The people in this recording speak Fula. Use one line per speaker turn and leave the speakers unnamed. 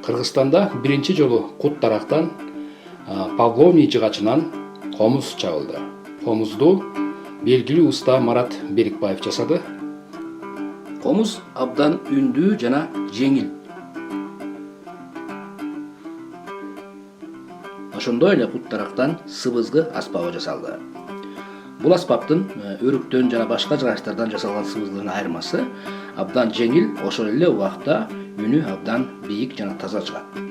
Кыргызстанда биринчи жолу Кутдарактан павловния жыгачынан комуз чабылды. Комузду белгилүү уста Марат Берикбаев жасады.
Комуз абдан үндүү жана жеңил. Ошондой эле Кутдарактан сыбызгы аспабы жасалды. Бул аспаптын өрүктөн жана башка жыгачтардан жасалган сыбызгынын айырмасы абдан жеңил, ошол эле убакта үнү абдан бийик жана таза чыгат.